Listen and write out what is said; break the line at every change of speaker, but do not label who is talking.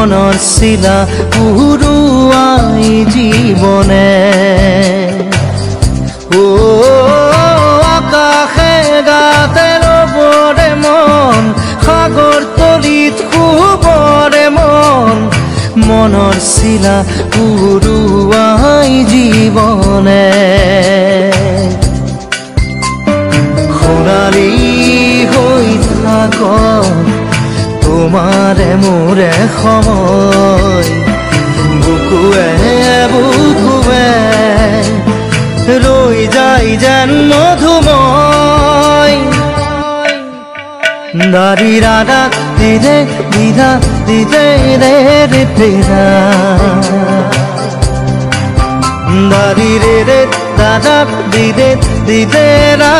মনৰ চিলা উৰুৱাই জীৱনে আকাশে গাতে ৰবৰে মন সাগৰ তলিত শুবৰে মন মনৰ চিলা উৰুৱাই জীৱনে সোণালী হৈ থাক তোমাৰে মোৰে সময় বুকুৱে বুকুৱে ৰৈ যায় যেন মধুময় দাৰি ৰাধা দিদে দিদা দিদে ৰে ৰে তেৰা দাৰি ৰে ৰে দাদা দিদে দিদে ৰা